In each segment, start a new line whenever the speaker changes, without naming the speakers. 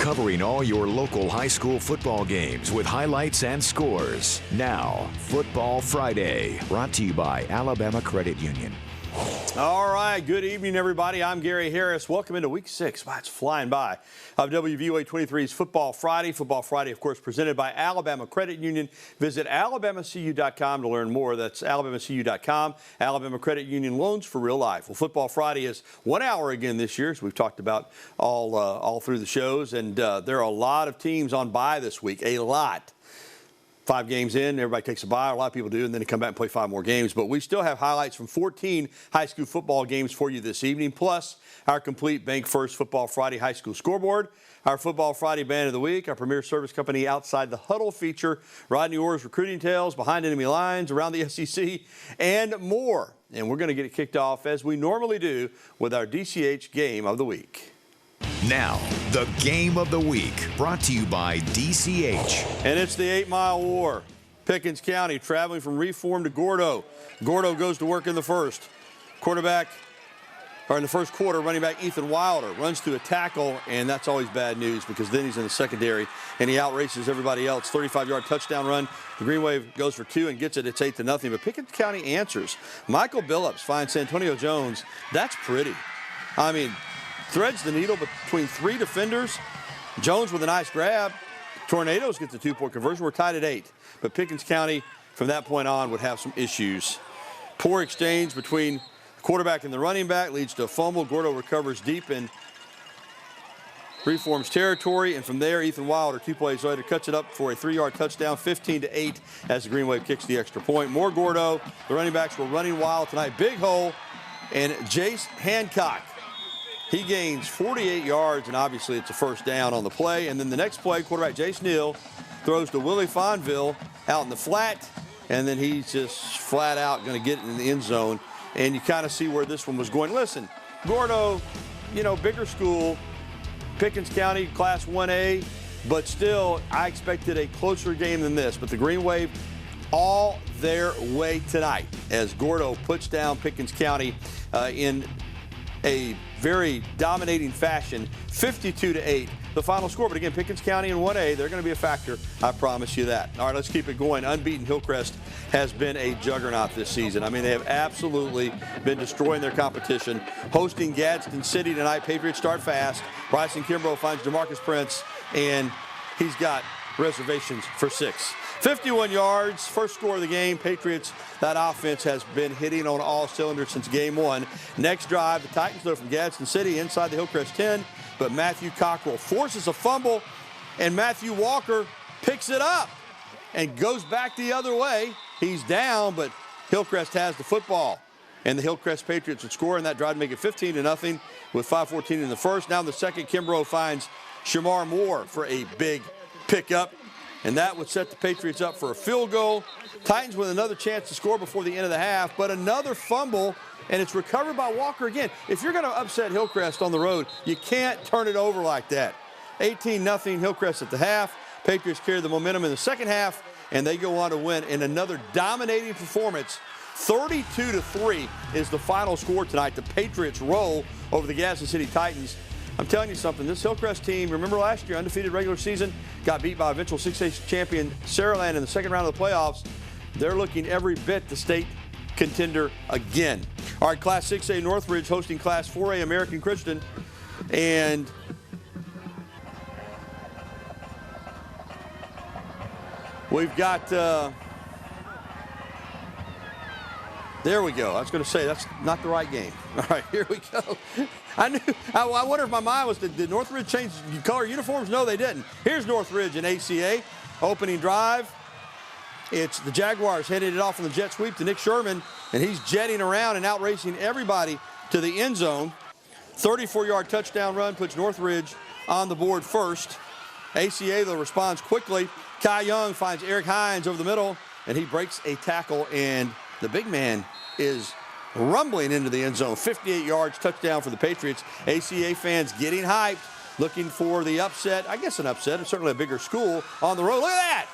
covering all your local high school football games with highlights and scores. Now, Football Friday, brought to you by Alabama Credit Union.
All right, good evening, everybody. I'm Gary Harris. Welcome into Week 6. Wow, it's flying by of WVUA 23's Football Friday. Football Friday, of course, presented by Alabama Credit Union. Visit alabamacu.com to learn more. That's alabamacu.com. Alabama Credit Union, loans for real life. Well, Football Friday is 1 hour again this year, as we've talked about all through the shows. And there are a lot of teams on bye this week, a lot. 5 games in, everybody takes a bye. A lot of people do, and then they come back and play 5 more games. But we still have highlights from 14 high school football games for you this evening, plus our complete Bank First Football Friday high school scoreboard, our Football Friday Band of the Week, our premier service company Outside the Huddle feature, Rodney Orr's Recruiting Tales, Behind Enemy Lines, Around the SEC, and more. And we're going to get it kicked off, as we normally do, with our DCH Game of the Week.
Now, the Game of the Week, brought to you by DCH.
And it's the 8 Mile War. Pickens County traveling from Reform to Gordo. Gordo goes to work in the first. In the first quarter, running back Ethan Wilder runs through a tackle, and that's always bad news because then he's in the secondary and he outraces everybody else. 35-yard touchdown run. The Green Wave goes for 2 and gets it. It's 8-0. But Pickens County answers. Michael Billups finds Antonio Jones. That's pretty. I mean, threads the needle between 3 defenders. Jones with a nice grab. Tornadoes get the 2-point conversion. We're tied at 8. But Pickens County, from that point on, would have some issues. Poor exchange between the quarterback and the running back leads to a fumble. Gordo recovers deep in Reform's territory. And from there, Ethan Wilder, 2 plays later, cuts it up for a 3-yard touchdown, 15-8, as the Green Wave kicks the extra point. More Gordo. The running backs were running wild tonight. Big hole. And Jace Hancock, he gains 48 yards, and obviously it's a first down on the play. And then the next play, quarterback Jace Neal throws to Willie Fonville out in the flat, and then he's just flat out going to get it in the end zone. And you kind of see where this one was going. Listen, Gordo, bigger school, Pickens County, Class 1A, but still I expected a closer game than this. But the Green Wave all their way tonight as Gordo puts down Pickens County in a very dominating fashion, 52-8, the final score. But again, Pickens County in 1A, they're going to be a factor. I promise you that. All right, let's keep it going. Unbeaten Hillcrest has been a juggernaut this season. I mean, they have absolutely been destroying their competition. Hosting Gadsden City tonight. Patriots start fast. Bryson Kimbrough finds DeMarcus Prince, and he's got reservations for 6. 51 yards, first score of the game. Patriots, that offense has been hitting on all cylinders since game 1. Next drive, the Titans, though, from Gadsden City inside the Hillcrest 10, but Matthew Cockrell forces a fumble, and Matthew Walker picks it up and goes back the other way. He's down, but Hillcrest has the football, and the Hillcrest Patriots would score, and that drive to make it 15-0 with 5:14 in the first. Now in the second, Kimbrough finds Shamar Moore for a big pickup, and that would set the Patriots up for a field goal. Titans with another chance to score before the end of the half, but another fumble, and it's recovered by Walker again. If you're going to upset Hillcrest on the road, you can't turn it over like that. 18-0 Hillcrest at the half. Patriots carry the momentum in the second half, and they go on to win in another dominating performance. 32-3 is the final score tonight. The Patriots roll over the Gadsden City Titans. I'm telling you something, this Hillcrest team, remember last year, undefeated regular season, got beat by eventual 6A champion Saraland in the second round of the playoffs. They're looking every bit the state contender again. All right, Class 6A Northridge hosting Class 4A American Christian. And we've got, there we go. I was going to say, that's not the right game. All right, here we go. I wonder if my mind was, did Northridge change color uniforms? No, they didn't. Here's Northridge in ACA. Opening drive. It's the Jaguars headed it off on the jet sweep to Nick Sherman, and he's jetting around and outracing everybody to the end zone. 34-yard touchdown run puts Northridge on the board first. ACA, though, responds quickly. Kai Young finds Eric Hines over the middle, and he breaks a tackle, and the big man is rumbling into the end zone. 58 yards, touchdown for the Patriots. ACA fans getting hyped, looking for the upset. I guess an upset. It's certainly a bigger school on the road. Look at that.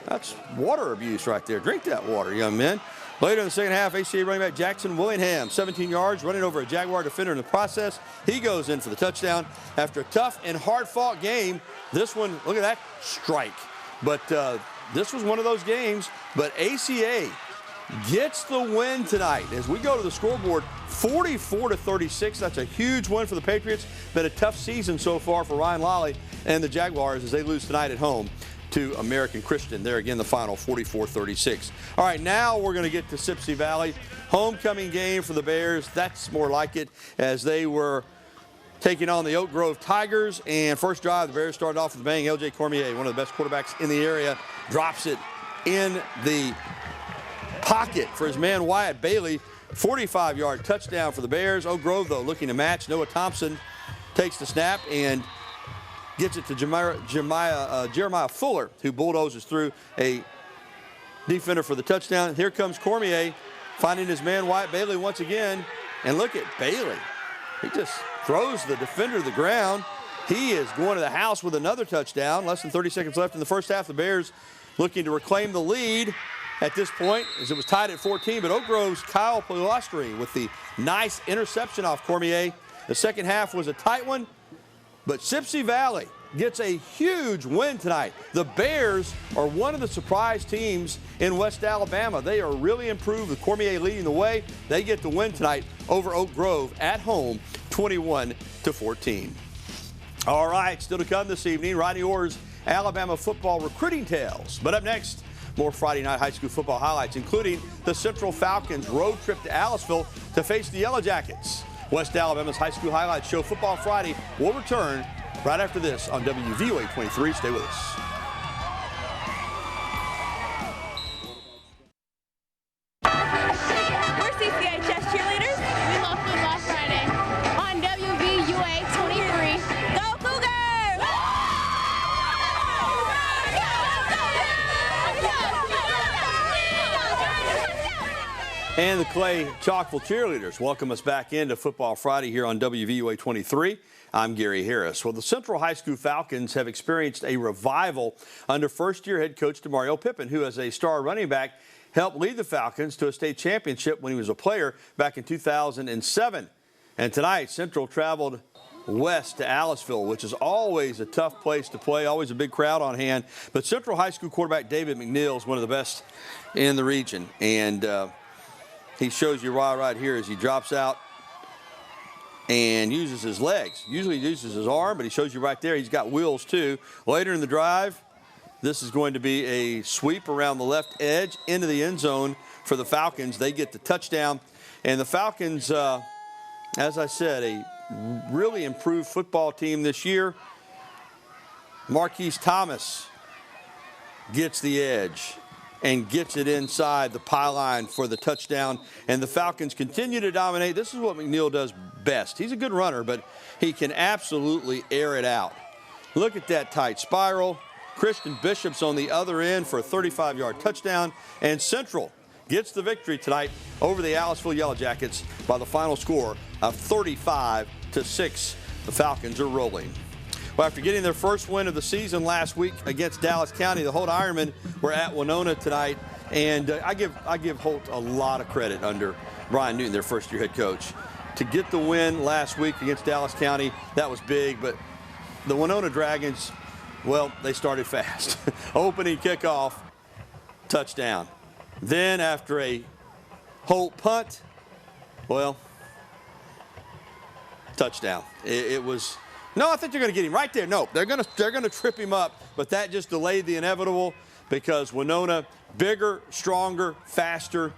That's water abuse right there. Drink that water, young men. Later in the second half, ACA running back Jackson Willingham, 17 yards, running over a Jaguar defender in the process. He goes in for the touchdown. After a tough and hard-fought game, this one, look at that strike. But this was one of those games. But ACA gets the win tonight. As we go to the scoreboard, 44-36. That's a huge win for the Patriots. Been a tough season so far for Ryan Lally and the Jaguars as they lose tonight at home to American Christian. There again, the final 44-36. All right, now we're going to get to Sipsey Valley. Homecoming game for the Bears. That's more like it, as they were taking on the Oak Grove Tigers. And first drive, the Bears started off with a bang. LJ Cormier, one of the best quarterbacks in the area, drops it in the pocket for his man Wyatt Bailey. 45-yard touchdown for the Bears. Oak Grove, though, looking to match. Noah Thompson takes the snap and gets it to Jeremiah Fuller, who bulldozes through a defender for the touchdown. Here comes Cormier, finding his man Wyatt Bailey once again. And look at Bailey. He just throws the defender to the ground. He is going to the house with another touchdown. Less than 30 seconds left in the first half. The Bears looking to reclaim the lead at this point, as it was tied at 14. But Oak Grove's Kyle Pilastri with the nice interception off Cormier. The second half was a tight one. But Sipsey Valley gets a huge win tonight. The Bears are one of the surprise teams in West Alabama. They are really improved with Cormier leading the way. They get the win tonight over Oak Grove at home, 21-14. All right, still to come this evening, Rodney Orr's Alabama football recruiting tales. But up next, more Friday night high school football highlights, including the Central Falcons road trip to Aliceville to face the Yellow Jackets. West Alabama's High School Highlights show Football Friday will return right after this on WVUA 23. Stay with us.
We're CCHS cheerleaders. We love Football Friday on WVUA 23. Go Cougars!
And the Clay-Chalkville cheerleaders welcome us back into Football Friday here on WVUA 23. I'm Gary Harris. Well, the Central High School Falcons have experienced a revival under first-year head coach DeMario Pippin, who, as a star running back, helped lead the Falcons to a state championship when he was a player back in 2007. And tonight, Central traveled west to Aliceville, which is always a tough place to play, always a big crowd on hand. But Central High School quarterback David McNeil is one of the best in the region. And he shows you why right here as he drops out and uses his legs. Usually he uses his arm, but he shows you right there he's got wheels too. Later in the drive, this is going to be a sweep around the left edge into the end zone for the Falcons. They get the touchdown. And the Falcons, as I said, a really improved football team this year. Marquise Thomas gets the edge and gets it inside the pylon for the touchdown. And the Falcons continue to dominate. This is what McNeil does best. He's a good runner, but he can absolutely air it out. Look at that tight spiral. Christian Bishop's on the other end for a 35-yard touchdown. And Central gets the victory tonight over the Aliceville Yellow Jackets by the final score of 35-6. The Falcons are rolling. Well, after getting their first win of the season last week against Dallas County, the Holt Ironmen were at Wenonah tonight. And I give Holt a lot of credit under Brian Newton, their first-year head coach. To get the win last week against Dallas County, that was big. But the Wenonah Dragons, well, they started fast. Opening kickoff, touchdown. Then after a Holt punt, well, touchdown. It was... No, I think they're going to get him right there. No, they're going to trip him up, but that just delayed the inevitable because Wenonah, bigger, stronger, faster,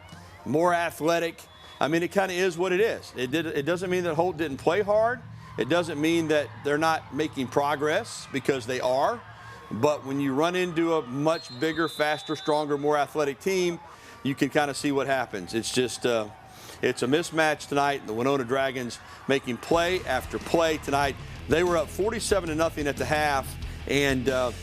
more athletic. I mean, it kind of is what it is. It doesn't mean that Holt didn't play hard. It doesn't mean that they're not making progress, because they are. But when you run into a much bigger, faster, stronger, more athletic team, you can kind of see what happens. It's just it's a mismatch tonight. The Wenonah Dragons making play after play tonight. They were up 47-0 at the half, and the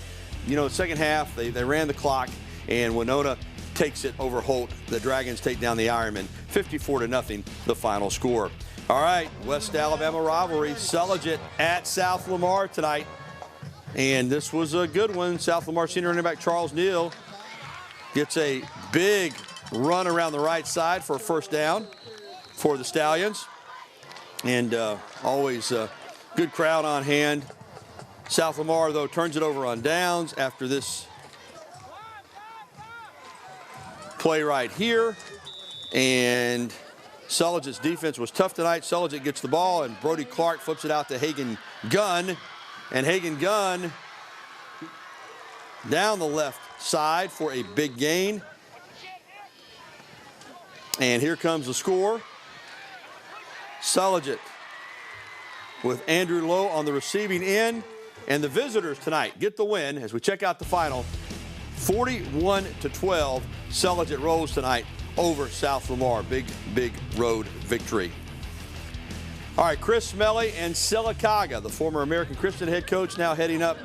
second half they ran the clock, and Wenonah takes it over Holt. The Dragons take down the Ironmen, 54-0, the final score. All right, West Alabama rivalry, Sulligent at South Lamar tonight, and this was a good one. South Lamar senior running back Charles Neal gets a big run around the right side for a first down for the Stallions. And always a good crowd on hand. South Lamar, though, turns it over on downs after this play right here. And Sulligent's defense was tough tonight. Sulligent gets the ball, and Brody Clark flips it out to Hagan Gunn. And Hagan Gunn down the left side for a big gain. And here comes the score. Sulligent with Andrew Lowe on the receiving end. And the visitors tonight get the win as we check out the final. 41-12, Sulligent rolls tonight over South Lamar. Big road victory. All right, Chris Smelly and Sylacauga, the former American Christian head coach, now heading up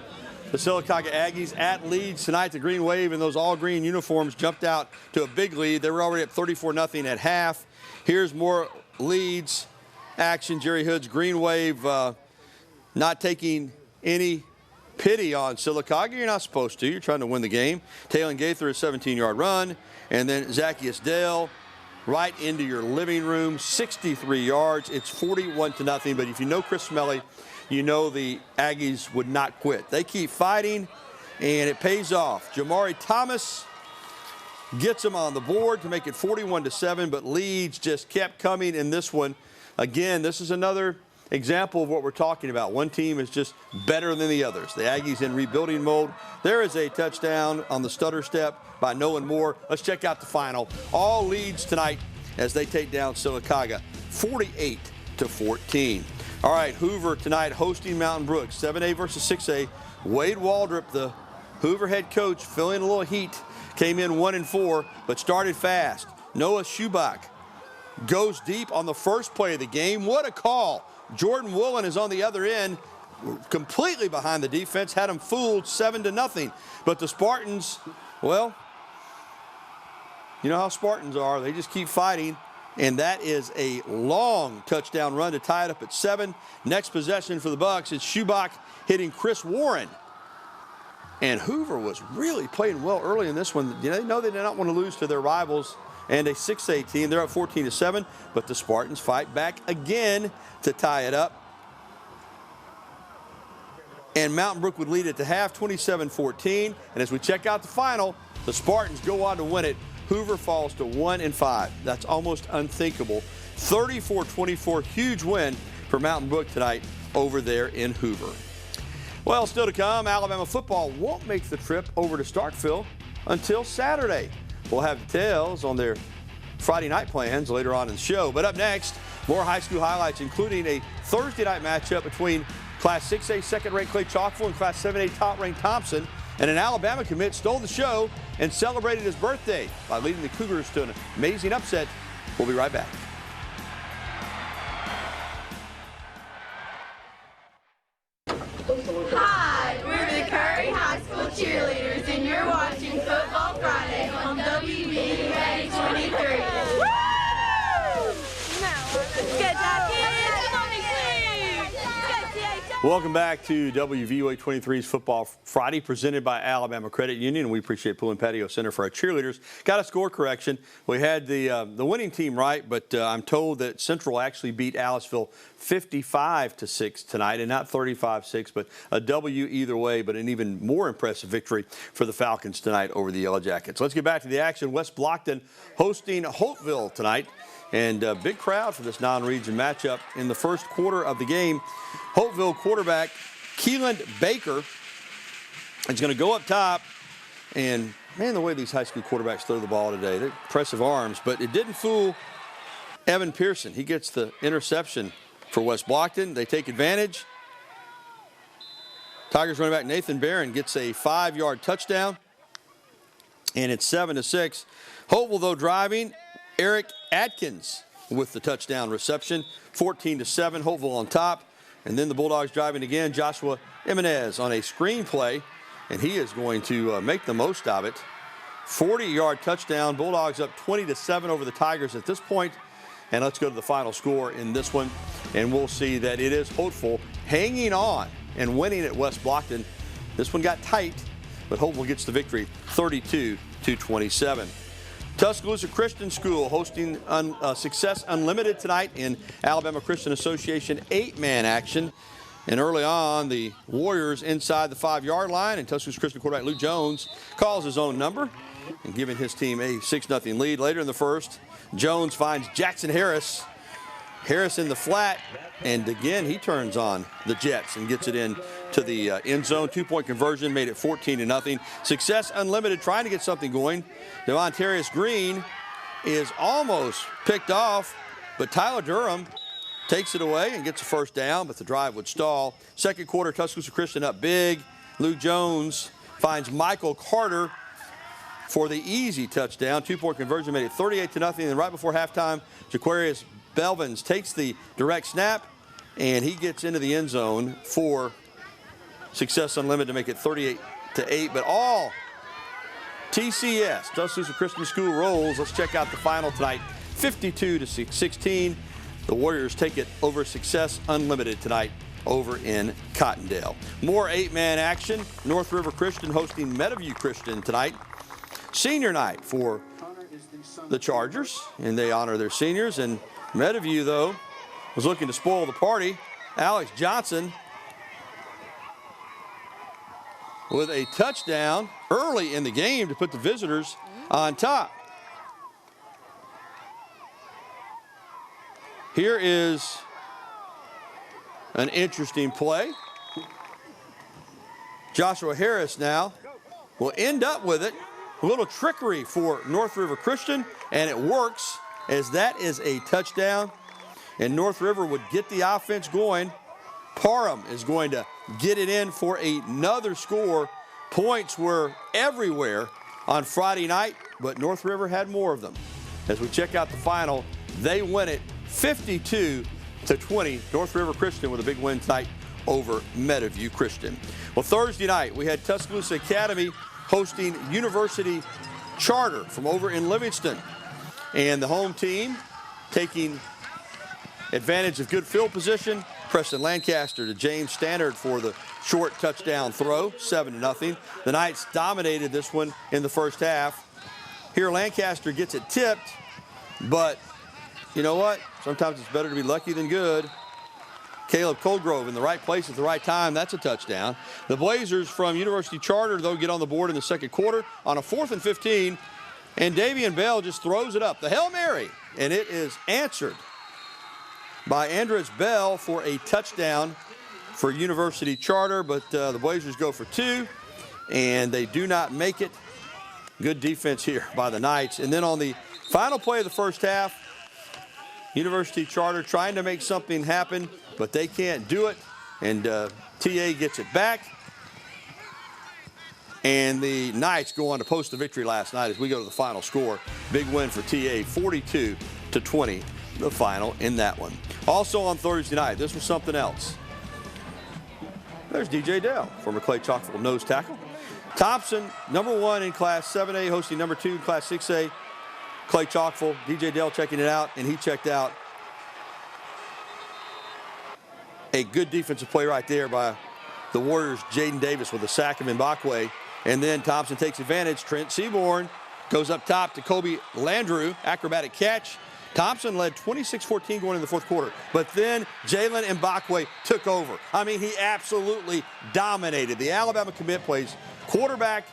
the Sylacauga Aggies at Leeds tonight. The Green Wave in those all-green uniforms jumped out to a big lead. They were already up 34-0 at half. Here's more Leeds action. Jerry Hood's Green Wave not taking any pity on Sylacauga. You're not supposed to. You're trying to win the game. Taylor Gaither, a 17-yard run. And then Zacchaeus Dale right into your living room, 63 yards. It's 41-0. But if you know Chris Smelly, you know the Aggies would not quit. They keep fighting, and it pays off. Jamari Thomas gets them on the board to make it 41-7, but Leeds just kept coming in this one. Again, this is another example of what we're talking about. One team is just better than the others. The Aggies in rebuilding mode. There is a touchdown on the stutter step by Nolan Moore. Let's check out the final. All Leeds tonight as they take down Sylacauga, 48-14. All right, Hoover tonight hosting Mountain Brook, 7A versus 6A. Wade Waldrop, the Hoover head coach, feeling a little heat, came in 1-4, but started fast. Noah Schubach goes deep on the first play of the game. What a call. Jordan Woolen is on the other end, completely behind the defense, had them fooled 7-0. But the Spartans, well, you know how Spartans are. They just keep fighting. And that is a long touchdown run to tie it up at 7. Next possession for the Bucks is Schubach hitting Chris Warren. And Hoover was really playing well early in this one. They know they did not want to lose to their rivals and a 6A team. They're up 14-7, but the Spartans fight back again to tie it up. And Mountain Brook would lead it to half, 27-14. And as we check out the final, the Spartans go on to win it. Hoover falls to 1-5. That's almost unthinkable. 34-24, huge win for Mountain Brook tonight over there in Hoover. Well, still to come, Alabama football won't make the trip over to Starkville until Saturday. We'll have details on their Friday night plans later on in the show. But up next, more high school highlights, including a Thursday night matchup between Class 6A second-ranked Clay-Chalkville and Class 7A top-ranked Thompson. And an Alabama commit stole the show and celebrated his birthday by leading the Cougars to an amazing upset. We'll be right back.
Hi, we're the Curry High School cheerleaders, and you're watching Football Friday on WVUA 23. Woo! Good job, kids!
Welcome back to WVUA 23's Football Friday, presented by Alabama Credit Union. We appreciate Pool and Patio Center for our cheerleaders. Got a score correction. We had the winning team right, but I'm told that Central actually beat Aliceville 55-6 tonight, and not 35-6, but a W either way, but an even more impressive victory for the Falcons tonight over the Yellow Jackets. Let's get back to the action. West Blocton hosting Holtville tonight. And a big crowd for this non-region matchup in the first quarter of the game. Holtville quarterback Keelan Baker is going to go up top. And, man, the way these high school quarterbacks throw the ball today, they're impressive arms. But it didn't fool Evan Pearson. He gets the interception for West Blocton. They take advantage. Tigers running back Nathan Barron gets a 5-yard touchdown. And it's 7-6. Holtville, though, driving. Eric Atkins with the touchdown reception, 14-7, Holtville on top. And then the Bulldogs driving again, Joshua Jimenez on a screen play, and he is going to make the most of it. 40-yard touchdown, Bulldogs up 20-7 over the Tigers at this point. And let's go to the final score in this one, and we'll see that it is Holtville hanging on and winning at West Blocton. This one got tight, but Holtville gets the victory 32-27. Tuscaloosa Christian School hosting Success Unlimited tonight in Alabama Christian Association 8-man action. And early on, the Warriors inside the 5-yard line, and Tuscaloosa Christian quarterback Luke Jones calls his own number and giving his team a 6-0 lead. Later in the first, Jones finds Jackson Harris. Harris in the flat, and again, he turns on the Jets and gets it in to the end zone. 2-point conversion made it 14-0. Success Unlimited trying to get something going. Demontarius Green is almost picked off, but Tyler Durham takes it away and gets a first down, but the drive would stall. Second quarter, Tuscaloosa Christian up big. Luke Jones finds Michael Carter for the easy touchdown. 2-point conversion made it 38-0. And right before halftime, Jaquarius Belvins takes the direct snap, and he gets into the end zone for Success Unlimited to make it 38-8. But all TCS, Tuscaloosa Christian School, rolls. Let's check out the final tonight, 52-16. The Warriors take it over Success Unlimited tonight over in Cottondale. More 8-man action. North River Christian hosting Meadowview Christian tonight. Senior night for the Chargers, and they honor their seniors. And Meadowview, though, was looking to spoil the party. Alex Johnson with a touchdown early in the game to put the visitors on top. Here is an interesting play. Joshua Harris now will end up with it. A little trickery for North River Christian, and it works, as that is a touchdown. And North River would get the offense going. Parham is going to get it in for another score. Points were everywhere on Friday night, but North River had more of them. As we check out the final, they win it 52-20. North River Christian with a big win tonight over Meadowview Christian. Well, Thursday night, we had Tuscaloosa Academy hosting University Charter from over in Livingston. And the home team taking advantage of good field position. Preston Lancaster to James Stannard for the short touchdown throw, 7-0. The Knights dominated this one in the first half. Here Lancaster gets it tipped, but you know what? Sometimes it's better to be lucky than good. Caleb Coldgrove in the right place at the right time. That's a touchdown. The Blazers from University Charter, though, get on the board in the second quarter on a 4th and 15. And Davian Bell just throws it up. The Hail Mary. And it is answered by Andres Bell for a touchdown for University Charter. But the Blazers go for 2. And they do not make it. Good defense here by the Knights. And then on the final play of the first half, University Charter trying to make something happen, but they can't do it. And TA gets it back. And the Knights go on to post a victory last night as we go to the final score. Big win for TA, 42-20, the final in that one. Also on Thursday night, this was something else. There's DJ Dell, former Clay-Chalkville nose tackle. Thompson, #1 in Class 7A, hosting #2 in Class 6A. Clay-Chalkville, DJ Dell checking it out, and he checked out. A good defensive play right there by the Warriors' Jaden Davis with a sack of Mbakwe. And then Thompson takes advantage. Trent Seaborn goes up top to Kobe Landrew, acrobatic catch. Thompson led 26-14 going in the fourth quarter. But then Jalen Mbakwe took over. I mean, he absolutely dominated. The Alabama commit plays quarterback.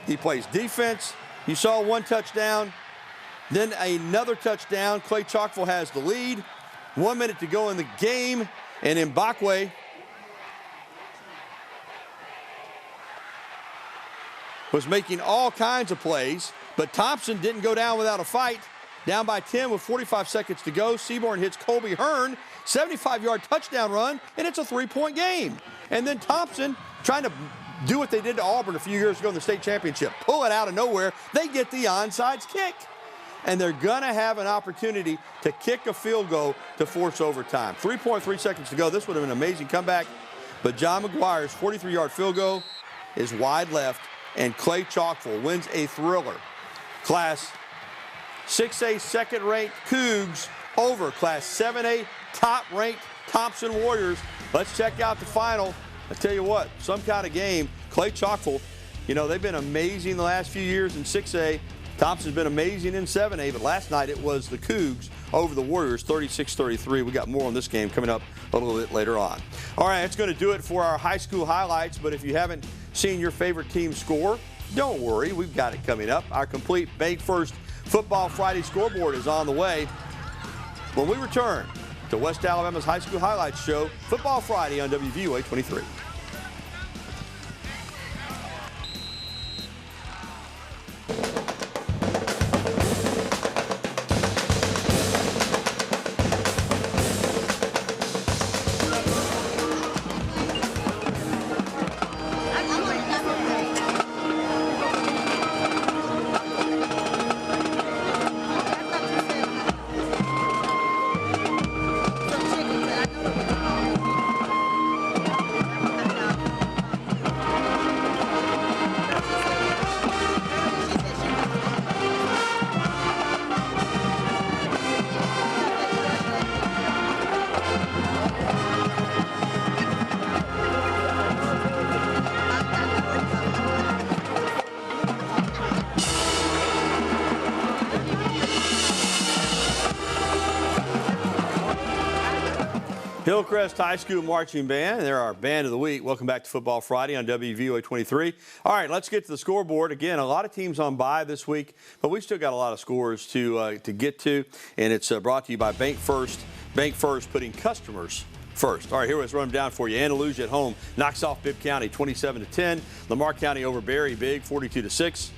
He plays defense. You saw one touchdown. Then another touchdown. Clay-Chalkville has the lead. 1 minute to go in the game. And Mbakwe was making all kinds of plays. But Thompson didn't go down without a fight. Down by 10 with 45 seconds to go. Seaborn hits Colby Hearn. 75-yard touchdown run. And it's a 3-point game. And then Thompson trying to do what they did to Auburn a few years ago in the state championship. Pull it out of nowhere. They get the onside kick. And they're going to have an opportunity to kick a field goal to force overtime. 3.3 seconds to go. This would have been an amazing comeback. But John McGuire's 43-yard field goal is wide left, and Clay-Chalkville wins a thriller. Class 6A second-ranked Cougs over Class 7A top-ranked Thompson Warriors. Let's check out the final. I tell you what, some kind of game. Clay-Chalkville, you know, they've been amazing the last few years in 6A. Thompson's been amazing in 7A, but last night it was the Cougs over the Warriors, 36-33. We got more on this game coming up a little bit later on. All right, that's going to do it for our high school highlights, but if you haven't seen your favorite team score, don't worry, we've got it coming up. Our complete Bank First Football Friday scoreboard is on the way when we return to West Alabama's High School Highlights Show, Football Friday on WVUA 23. Hillcrest High School Marching Band. They're our Band of the Week. Welcome back to Football Friday on WVUA 23. All right, let's get to the scoreboard. Again, a lot of teams on bye this week, but we've still got a lot of scores to get to, and it's brought to you by Bank First. Bank First, putting customers first. All right, here let's run them down for you. Andalusia at home knocks off Bibb County 27-10. Lamar County over Berry Big 42-6.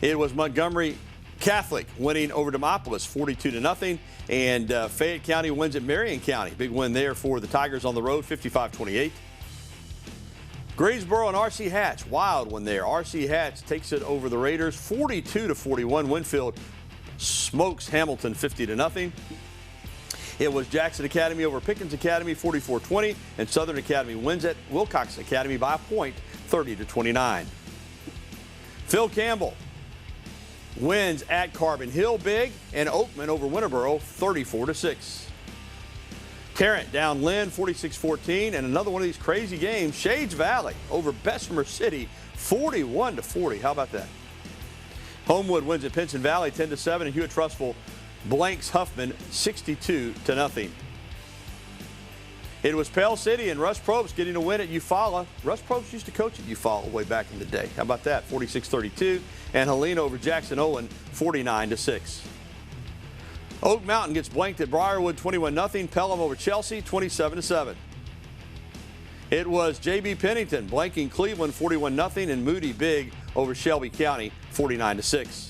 It was Montgomery Catholic winning over Demopolis 42-0. And Fayette County wins at Marion County. Big win there for the Tigers on the road, 55-28. Greensboro and R.C. Hatch, wild one there. R.C. Hatch takes it over the Raiders, 42-41. Winfield smokes Hamilton 50-0. It was Jackson Academy over Pickens Academy, 44-20. And Southern Academy wins at Wilcox Academy by a point, 30-29. Phil Campbell wins at Carbon Hill big, and Oakman over Winterboro 34-6. Tarrant down Lynn 46-14, and another one of these crazy games, Shades Valley over Bessemer City 41-40. How about that? Homewood wins at Pinson Valley 10-7, and Hewitt-Trussville blanks Huffman 62-0. It was Pell City and Russ Probst getting a win at Eufaula. Russ Probst used to coach at Eufaula way back in the day. How about that? 46-32. And Helena over Jackson Owen, 49-6. Oak Mountain gets blanked at Briarwood, 21-0. Pelham over Chelsea, 27-7. It was J.B. Pennington blanking Cleveland, 41-0. And Moody big over Shelby County, 49-6.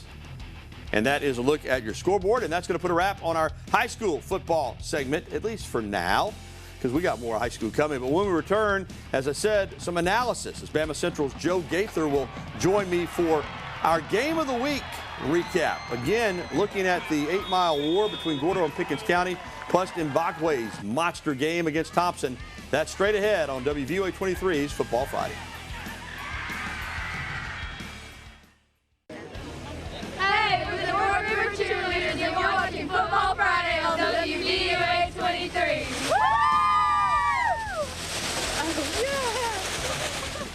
And that is a look at your scoreboard. And that's going to put a wrap on our high school football segment, at least for now, because we got more high school coming. But when we return, as I said, some analysis as Bama Central's Joe Gaither will join me for our Game of the Week recap. Again, looking at the 8-mile war between Gordo and Pickens County, plus Mbakwe's monster game against Thompson. That's straight ahead on WVUA 23's Football Friday.
Hey, we're the North River Cheerleaders, and you're watching Football Friday on WVUA 23.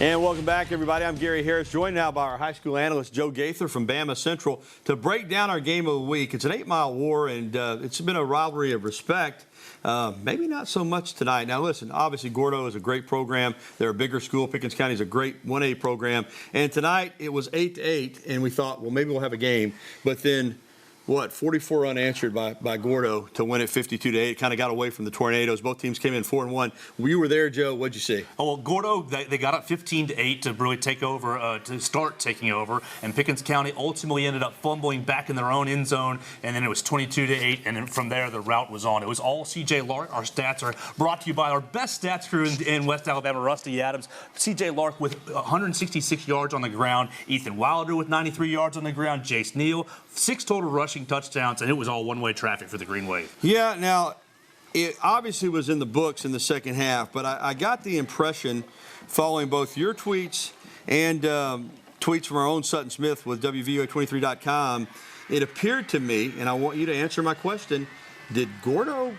And welcome back, everybody. I'm Gary Harris, joined now by our high school analyst, Joe Gaither from Bama Central, to break down our Game of the Week. It's an 8-mile war, and it's been a rivalry of respect. Maybe not so much tonight. Now, listen, obviously, Gordo is a great program. They're a bigger school. Pickens County is a great 1A program. And tonight, it was 8-8, and we thought, well, maybe we'll have a game. But then, 44 unanswered by Gordo to win it 52-8. Kind of got away from the Tornadoes. Both teams came in 4-1. You were there, Joe. What'd you see?
Oh, well, Gordo, they got up 15-8 to really take over, to start taking over. And Pickens County ultimately ended up fumbling back in their own end zone. And then it was 22-8. And then from there, the route was on. It was all C.J. Lark. Our stats are brought to you by our best stats crew in West Alabama, Rusty Adams. C.J. Lark with 166 yards on the ground. Ethan Wilder with 93 yards on the ground. Jace Neal, 6 total rushing touchdowns, and it was all one-way traffic for the Green Wave.
Yeah, now, it obviously was in the books in the second half, but I got the impression, following both your tweets and tweets from our own Sutton Smith with WVUA23.com, it appeared to me, and I want you to answer my question, did Gordo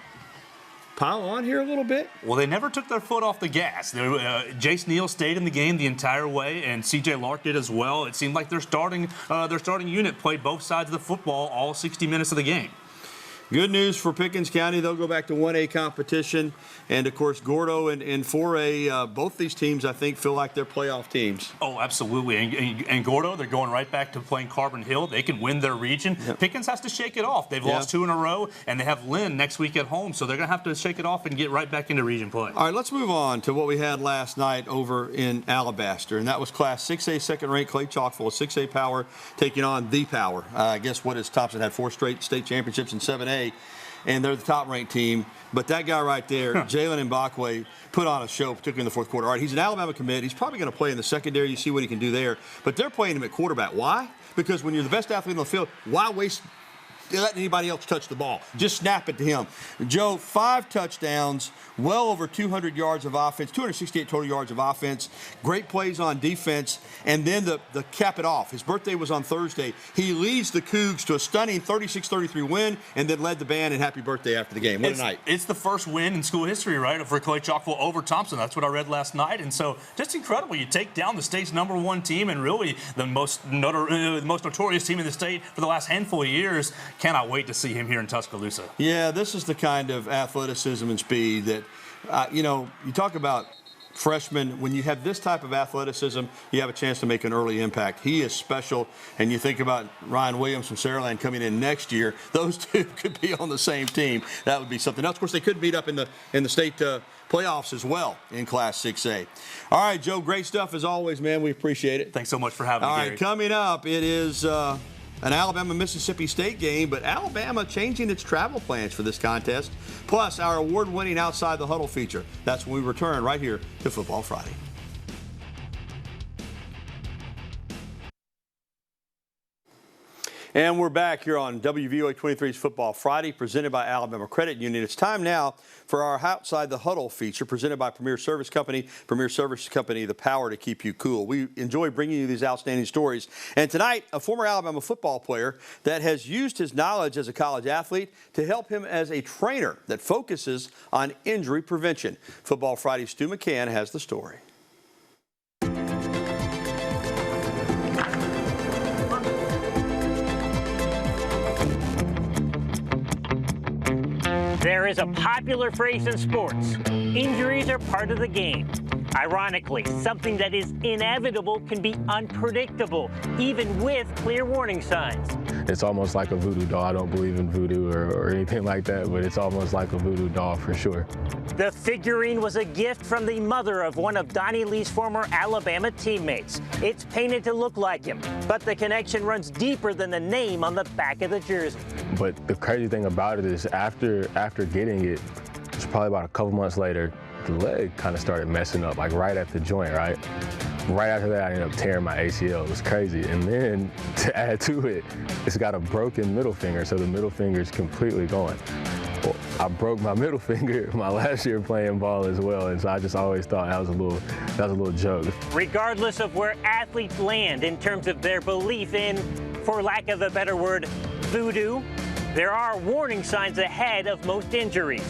pile on here a little bit?
Well, they never took their foot off the gas. Jace Neal stayed in the game the entire way, and C.J. Lark did as well. It seemed like their starting unit played both sides of the football all 60 minutes of the game.
Good news for Pickens County. They'll go back to 1A competition. And, of course, Gordo and 4A, both these teams, I think, feel like they're playoff teams.
Oh, absolutely. And Gordo, they're going right back to playing Carbon Hill. They can win their region. Yep. Pickens has to shake it off. They've lost 2 in a row, and they have Lynn next week at home. So they're going to have to shake it off and get right back into region play.
All right, let's move on to what we had last night over in Alabaster. And that was Class 6A second-ranked Clay-Chalkville, 6A Power taking on the Power. I guess what is Thompson had 4 straight state championships in 7A. And they're the top-ranked team. But that guy right there, Jalen Mbakwe, put on a show, particularly in the fourth quarter. All right, he's an Alabama commit. He's probably going to play in the secondary. You see what he can do there. But they're playing him at quarterback. Why? Because when you're the best athlete on the field, why waste letting anybody else touch the ball? Just snap it to him. Joe, 5 touchdowns, well over 200 yards of offense, 268 total yards of offense, great plays on defense, and then the cap it off. His birthday was on Thursday. He leads the Cougs to a stunning 36-33 win and then led the band in happy birthday after the game. What a night.
It's the first win in school history, right, for Clay-Chalkville over Thompson. That's what I read last night. And so just incredible. You take down the state's #1 team and really the most notorious team in the state for the last handful of years. Cannot wait to see him here in Tuscaloosa.
Yeah, this is the kind of athleticism and speed that, you talk about freshmen. When you have this type of athleticism, you have a chance to make an early impact. He is special. And you think about Ryan Williams from Saraland coming in next year. Those two could be on the same team. That would be something else. Of course, they could meet up in the state playoffs as well in Class 6A. All right, Joe, great stuff as always, man. We appreciate it.
Thanks so much for having me,
All
Gary.
right, coming up, it is an Alabama-Mississippi State game, but Alabama changing its travel plans for this contest, plus our award-winning Outside the Huddle feature. That's when we return right here to Football Friday. And we're back here on WVUA 23's Football Friday, presented by Alabama Credit Union. It's time now for our Outside the Huddle feature, presented by Premier Service Company, the power to keep you cool. We enjoy bringing you these outstanding stories. And tonight, a former Alabama football player that has used his knowledge as a college athlete to help him as a trainer that focuses on injury prevention. Football Friday's Stu McCann has the story.
There is a popular phrase in sports: injuries are part of the game. Ironically, something that is inevitable can be unpredictable, even with clear warning signs.
It's almost like a voodoo doll. I don't believe in voodoo or anything like that, but it's almost like a voodoo doll for sure.
The figurine was a gift from the mother of one of Donnie Lee's former Alabama teammates. It's painted to look like him, but the connection runs deeper than the name on the back of the jersey.
But the crazy thing about it is after getting it, it's probably about a couple months later, the leg kind of started messing up, like right at the joint, right? Right after that, I ended up tearing my ACL. It was crazy. And then to add to it, it's got a broken middle finger, so the middle finger is completely gone. Well, I broke my middle finger my last year playing ball as well, and so I just always thought that was a little joke.
Regardless of where athletes land in terms of their belief in, for lack of a better word, voodoo, there are warning signs ahead of most injuries.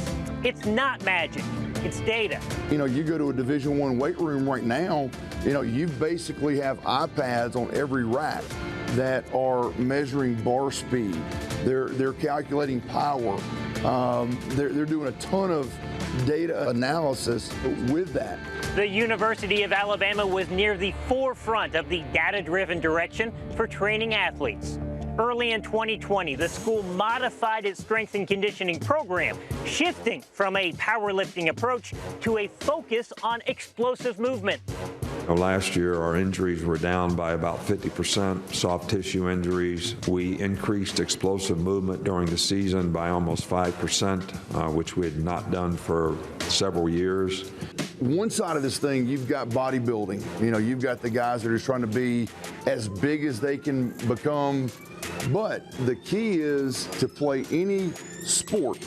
It's not magic. It's data.
You go to a Division I weight room right now, you basically have iPads on every rack that are measuring bar speed. They're calculating power. They're doing a ton of data analysis with that.
The University of Alabama was near the forefront of the data-driven direction for training athletes. Early in 2020, the school modified its strength and conditioning program, shifting from a powerlifting approach to a focus on explosive movement.
Last year, our injuries were down by about 50%, soft tissue injuries. We increased explosive movement during the season by almost 5%, which we had not done for several years.
One side of this thing, you've got bodybuilding. You've got the guys that are just trying to be as big as they can become. But the key is to play any sport,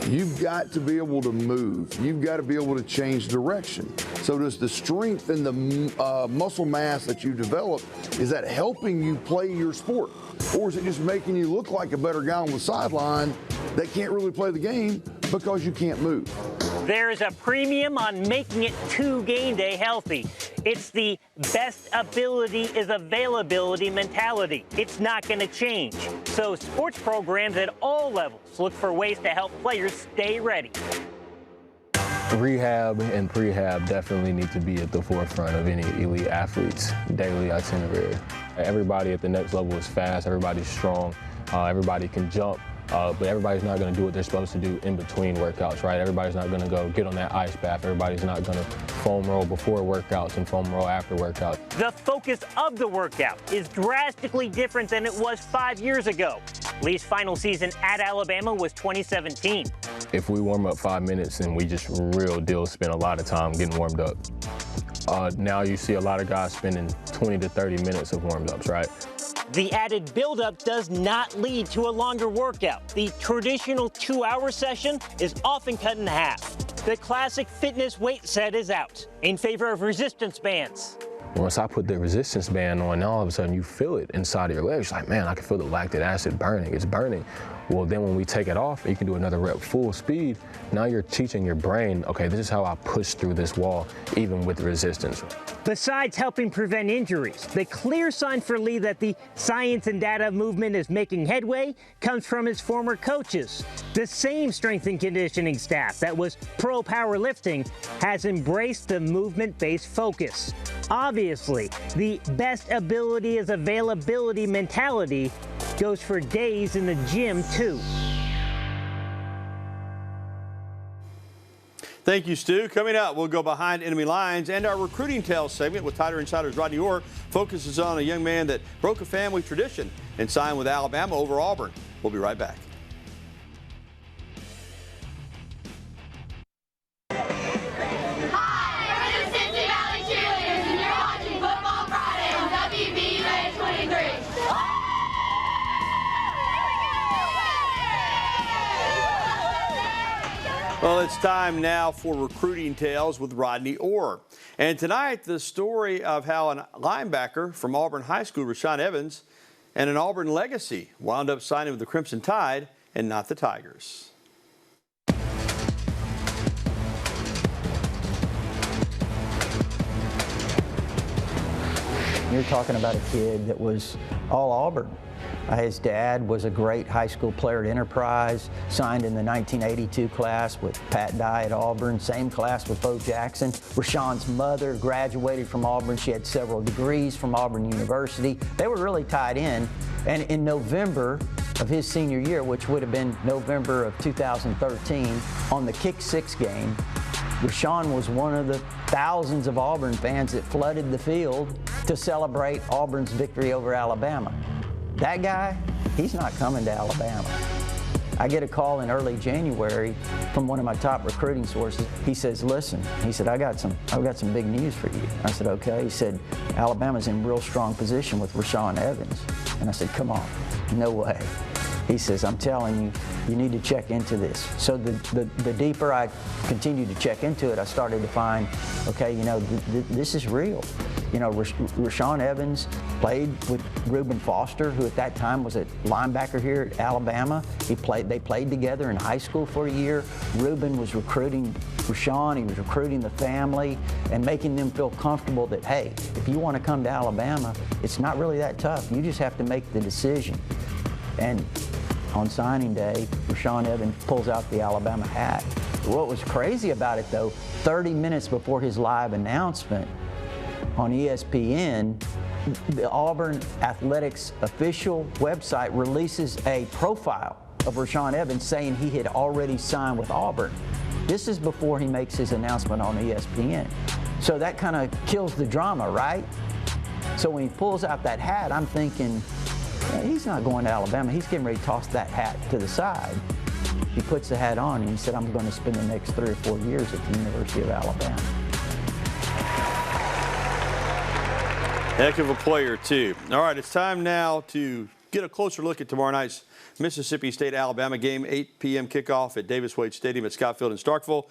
you've got to be able to move. You've got to be able to change direction. So does the strength and the muscle mass that you develop, is that helping you play your sport? Or is it just making you look like a better guy on the sideline that can't really play the game, because you can't move.
There's a premium on making it to game day healthy. It's the best ability is availability mentality. It's not going to change. So sports programs at all levels look for ways to help players stay ready.
Rehab and prehab definitely need to be at the forefront of any elite athlete's daily itinerary. Everybody at the next level is fast, everybody's strong, everybody can jump, but everybody's not going to do what they're supposed to do in between workouts, right? Everybody's not going to go get on that ice bath. Everybody's not going to foam roll before workouts and foam roll after workouts.
The focus of the workout is drastically different than it was 5 years ago. Lee's final season at Alabama was 2017.
If we warm up 5 minutes and we just real deal spend a lot of time getting warmed up. Now you see a lot of guys spending 20 to 30 minutes of warm-ups, right?
The added buildup does not lead to a longer workout. The traditional 2-hour session is often cut in half. The classic fitness weight set is out in favor of resistance bands.
Once I put the resistance band on, now all of a sudden you feel it inside of your legs. Like, man, I can feel the lactic acid burning. It's burning. Well, then when we take it off, you can do another rep full speed. Now you're teaching your brain, okay, this is how I push through this wall, even with resistance.
Besides helping prevent injuries, the clear sign for Lee that the science and data movement is making headway comes from his former coaches. The same strength and conditioning staff that was pro powerlifting has embraced the movement-based focus. Obviously, the best ability is availability mentality goes for days in the gym, too.
Thank you, Stu. Coming up, we'll go behind enemy lines, and our recruiting tales segment with Tiger Insider's Rodney Orr focuses on a young man that broke a family tradition and signed with Alabama over Auburn. We'll be right back. Well, it's time now for Recruiting Tales with Rodney Orr. And tonight, the story of how a linebacker from Auburn High School, Rashawn Evans, and an Auburn legacy wound up signing with the Crimson Tide and not the Tigers.
You're talking about a kid that was all Auburn. His dad was a great high school player at Enterprise, signed in the 1982 class with Pat Dye at Auburn, same class with Bo Jackson. Rashawn's mother graduated from Auburn. She had several degrees from Auburn University. They were really tied in. And in November of his senior year, which would have been November of 2013, on the Kick 6 game, Rashawn was one of the thousands of Auburn fans that flooded the field to celebrate Auburn's victory over Alabama. That guy, he's not coming to Alabama. I get a call in early January from one of my top recruiting sources. He says, listen, he said, I've got some big news for you. I said, okay. He said, Alabama's in real strong position with Rashawn Evans. And I said, come on, no way. He says, I'm telling you, you need to check into this. So the deeper I continued to check into it, I started to find, okay, you know, this is real. You know, Rashawn Evans played with Reuben Foster, who at that time was a linebacker here at Alabama. They played together in high school for a year. Reuben was recruiting Rashawn, he was recruiting the family and making them feel comfortable that, hey, if you want to come to Alabama, it's not really that tough. You just have to make the decision. And on signing day, Rashawn Evans pulls out the Alabama hat. What was crazy about it, though, 30 minutes before his live announcement on ESPN, the Auburn Athletics official website releases a profile of Rashawn Evans saying he had already signed with Auburn. This is before he makes his announcement on ESPN. So that kind of kills the drama, right? So when he pulls out that hat, I'm thinking, he's not going to Alabama. He's getting ready to toss that hat to the side. He puts the hat on and he said, I'm going to spend the next 3 or 4 years at the University of Alabama.
Heck of a player, too. All right, it's time now to get a closer look at tomorrow night's Mississippi State-Alabama game, 8 p.m. kickoff at Davis-Wade Stadium at Scott Field in Starkville.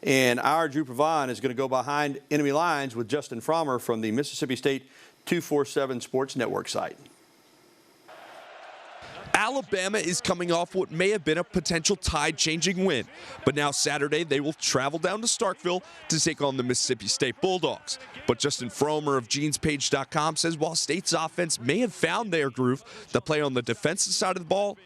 And our Drew Provine is going to go behind enemy lines with Justin Frommer from the Mississippi State 247 Sports Network site.
Alabama is coming off what may have been a potential tide-changing win, but now Saturday they will travel down to Starkville to take on the Mississippi State Bulldogs. But Justin Fromer of GenesPage.com says while State's offense may have found their groove, the play on the defensive side of the ball,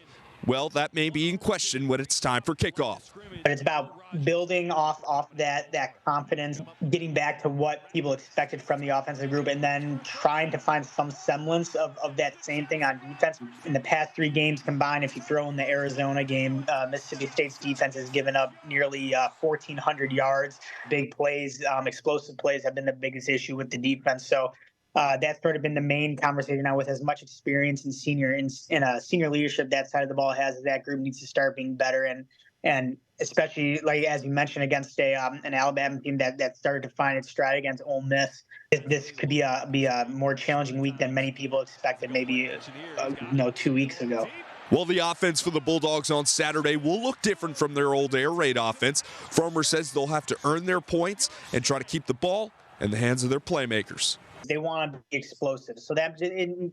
well, that may be in question when it's time for kickoff.
But it's about building off that confidence, getting back to what people expected from the offensive group, and then trying to find some semblance of that same thing on defense. In the past 3 games combined, if you throw in the Arizona game, Mississippi State's defense has given up nearly 1,400 yards. Big plays, explosive plays have been the biggest issue with the defense. So that's sort of been the main conversation now. With as much experience and senior leadership that side of the ball has, that group needs to start being better, and especially, like as you mentioned, against an Alabama team that started to find its stride against Ole Miss. This could be a more challenging week than many people expected maybe 2 weeks ago.
Well, the offense for the Bulldogs on Saturday will look different from their old air raid offense. Fromer says they'll have to earn their points and try to keep the ball in the hands of their playmakers.
They want to be explosive. So that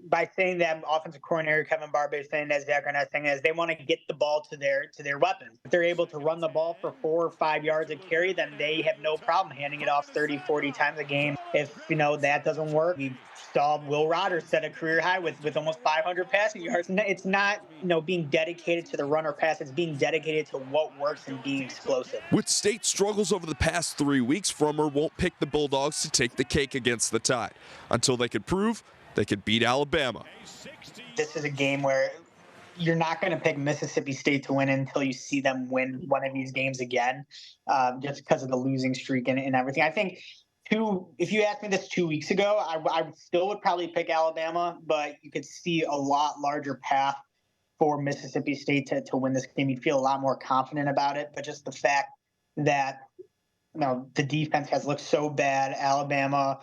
by saying that, offensive coordinator Kevin Barber is saying that, Zach Arnett saying that, they want to get the ball to their weapons. If they're able to run the ball for 4 or 5 yards a carry, then they have no problem handing it off 30, 40 times a game. If that doesn't work, we saw Will Rogers set a career high with almost 500 passing yards. It's not being dedicated to the run or pass. It's being dedicated to what works and being explosive.
With State struggles over the past 3 weeks, Fromer won't pick the Bulldogs to take the cake against the Tide until they could prove they could beat Alabama.
This is a game where you're not going to pick Mississippi State to win until you see them win one of these games again, just because of the losing streak and everything. I think if you asked me this 2 weeks ago, I still would probably pick Alabama, but you could see a lot larger path for Mississippi State to win this game. You'd feel a lot more confident about it, but just the fact that the defense has looked so bad, Alabama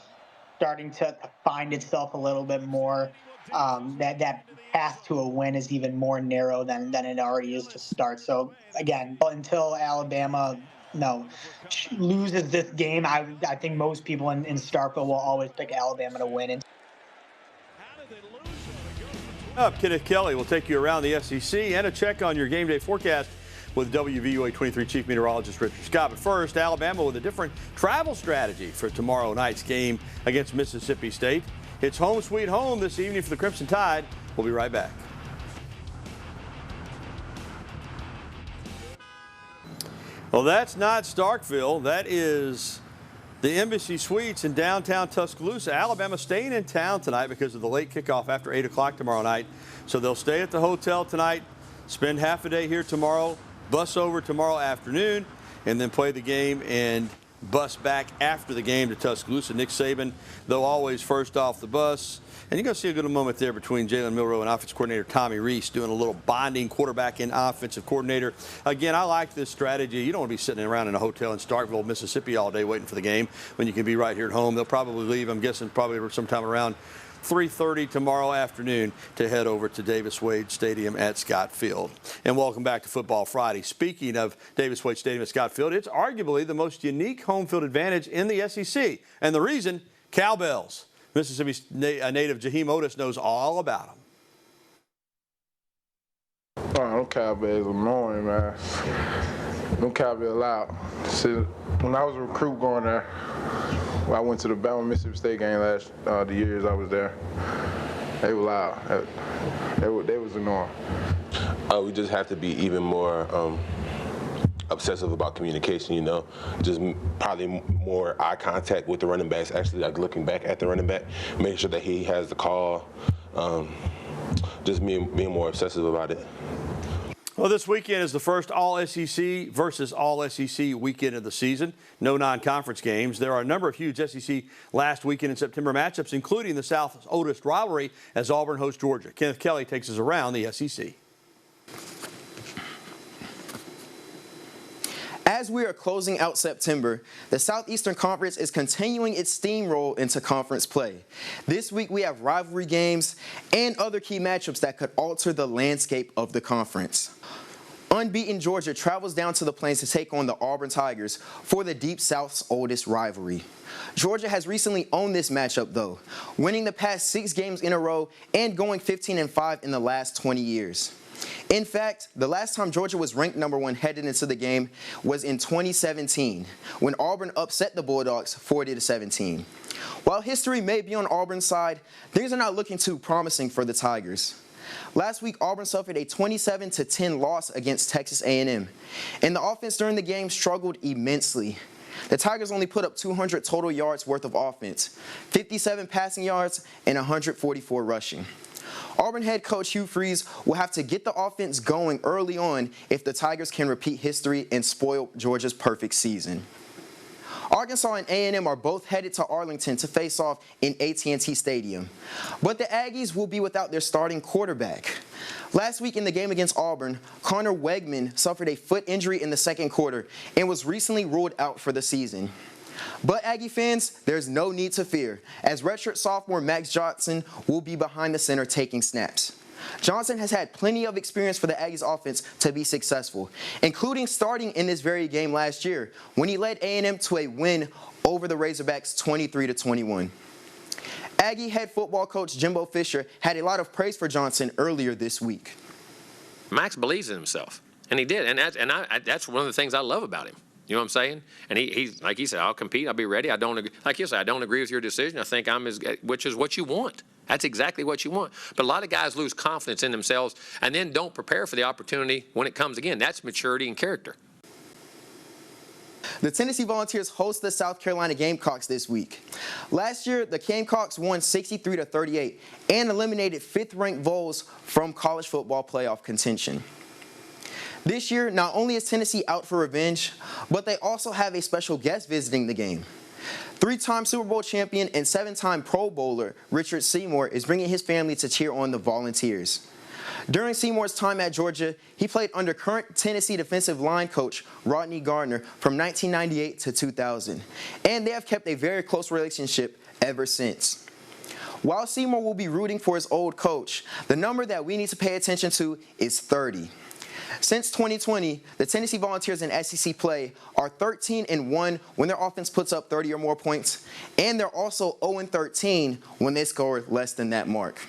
starting to find itself a little bit more, that path to a win is even more narrow than it already is to start. So again, until Alabama loses this game, I think most people in Starkville will always pick Alabama to win.
Kenneth Kelly will take you around the SEC and a check on your game day forecast with WVUA 23 Chief Meteorologist Richard Scott. But first, Alabama with a different travel strategy for tomorrow night's game against Mississippi State. It's home sweet home this evening for the Crimson Tide. We'll be right back. Well, that's not Starkville. That is the Embassy Suites in downtown Tuscaloosa. Alabama staying in town tonight because of the late kickoff after 8 o'clock tomorrow night. So they'll stay at the hotel tonight, spend half a day here tomorrow, bus over tomorrow afternoon, and then play the game and bus back after the game to Tuscaloosa. Nick Saban, though, always first off the bus. And you're going to see a good moment there between Jalen Milroe and offensive coordinator Tommy Reese doing a little bonding, quarterback and offensive coordinator. Again, I like this strategy. You don't want to be sitting around in a hotel in Starkville, Mississippi all day waiting for the game when you can be right here at home. They'll probably leave, I'm guessing, probably sometime around 3:30 tomorrow afternoon to head over to Davis Wade Stadium at Scott Field. And welcome back to Football Friday. Speaking of Davis Wade Stadium at Scott Field, it's arguably the most unique home field advantage in the SEC. And the reason, cowbells. Mississippi native Jaheim Otis knows all about them.
Oh, them cowbells annoying, man. Them cowbells loud. See, when I was a recruit going there, I went to the Bama Mississippi State game the years I was there. They were loud. They was annoying.
We just have to be even more obsessive about communication, just probably more eye contact with the running backs, actually like looking back at the running back, making sure that he has the call, just being more obsessive about it.
Well, this weekend is the first All-SEC versus All-SEC weekend of the season. No non-conference games. There are a number of huge SEC last weekend in September matchups, including the South's oldest rivalry as Auburn hosts Georgia. Kenneth Kelly takes us around the SEC.
As we are closing out September, the Southeastern Conference is continuing its steamroll into conference play. This week we have rivalry games and other key matchups that could alter the landscape of the conference. Unbeaten Georgia travels down to the Plains to take on the Auburn Tigers for the Deep South's oldest rivalry. Georgia has recently owned this matchup, though, winning the past 6 games in a row and going 15-5 in the last 20 years. In fact, the last time Georgia was ranked #1 headed into the game was in 2017, when Auburn upset the Bulldogs 40-17. While history may be on Auburn's side, things are not looking too promising for the Tigers. Last week, Auburn suffered a 27-10 loss against Texas A&M, and the offense during the game struggled immensely. The Tigers only put up 200 total yards worth of offense, 57 passing yards, and 144 rushing. Auburn head coach Hugh Freeze will have to get the offense going early on if the Tigers can repeat history and spoil Georgia's perfect season. Arkansas and A&M are both headed to Arlington to face off in AT&T Stadium. But the Aggies will be without their starting quarterback. Last week in the game against Auburn, Connor Wegman suffered a foot injury in the second quarter and was recently ruled out for the season. But Aggie fans, there's no need to fear, as redshirt sophomore Max Johnson will be behind the center taking snaps. Johnson has had plenty of experience for the Aggies offense to be successful, including starting in this very game last year when he led A&M to a win over the Razorbacks 23-21. Aggie head football coach Jimbo Fisher had a lot of praise for Johnson earlier this week.
Max believes in himself, and he did, and that's one of the things I love about him. You know what I'm saying? And he's like he said, I'll compete, I'll be ready. I don't agree. Like you said, I don't agree with your decision. I think which is what you want. That's exactly what you want. But a lot of guys lose confidence in themselves and then don't prepare for the opportunity when it comes again. That's maturity and character.
The Tennessee Volunteers host the South Carolina Gamecocks this week. Last year, the Gamecocks won 63-38 and eliminated 5th-ranked Vols from college football playoff contention. This year, not only is Tennessee out for revenge, but they also have a special guest visiting the game. 3-time Super Bowl champion and 7-time Pro Bowler Richard Seymour is bringing his family to cheer on the Volunteers. During Seymour's time at Georgia, he played under current Tennessee defensive line coach Rodney Gardner from 1998 to 2000, and they have kept a very close relationship ever since. While Seymour will be rooting for his old coach, the number that we need to pay attention to is 30. Since 2020, the Tennessee Volunteers in SEC play are 13-1 when their offense puts up 30 or more points, and they're also 0-13 when they score less than that mark.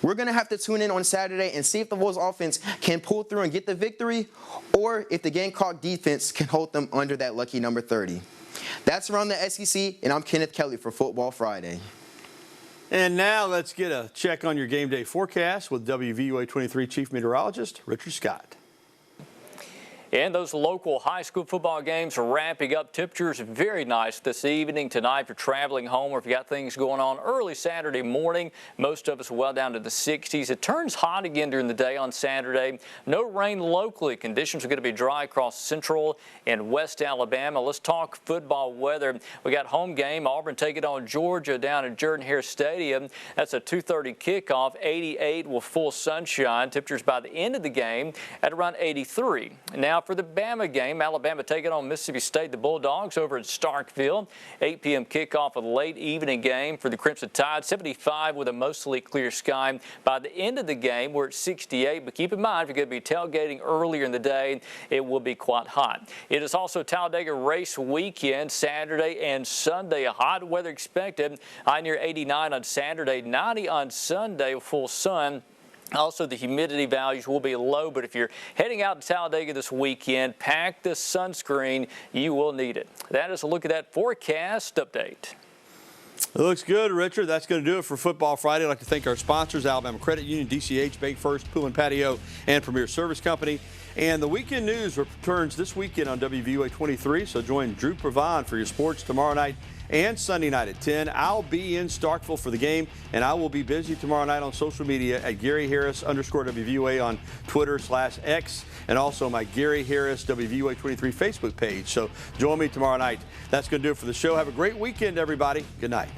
We're going to have to tune in on Saturday and see if the Vols offense can pull through and get the victory, or if the Gamecock defense can hold them under that lucky number 30. That's around the SEC, and I'm Kenneth Kelly for Football Friday.
And now let's get a check on your game day forecast with WVUA 23 Chief Meteorologist Richard Scott.
And those local high school football games are ramping up. Temperatures very nice this evening, tonight if you're traveling home or if you got things going on early Saturday morning. Most of us well down to the 60s. It turns hot again during the day on Saturday. No rain locally. Conditions are going to be dry across central and west Alabama. Let's talk football weather. We got home game. Auburn taking on Georgia down at Jordan-Hare Stadium. That's a 2:30 kickoff. 88 with full sunshine. Temperatures by the end of the game at around 83. Now for the Bama game, Alabama taking on Mississippi State, the Bulldogs over at Starkville. 8 p.m. kickoff of the late evening game for the Crimson Tide. 75 with a mostly clear sky. By the end of the game, we're at 68. But keep in mind, if you're going to be tailgating earlier in the day, it will be quite hot. It is also Talladega race weekend, Saturday and Sunday. A hot weather expected. High near 89 on Saturday, 90 on Sunday, full sun. Also, the humidity values will be low, but if you're heading out to Talladega this weekend, pack the sunscreen. You will need it. That is a look at that forecast update.
It looks good, Richard. That's going to do it for Football Friday. I'd like to thank our sponsors, Alabama Credit Union, DCH, Bank First, Pool and Patio, and Premier Service Company. And the weekend news returns this weekend on WVUA 23, so join Drew Provine for your sports tomorrow night and Sunday night at 10. I'll be in Starkville for the game, and I will be busy tomorrow night on social media at Gary Harris _WVUA on Twitter/X, and also my Gary Harris WVUA 23 Facebook page. So join me tomorrow night. That's going to do it for the show. Have a great weekend, everybody. Good night.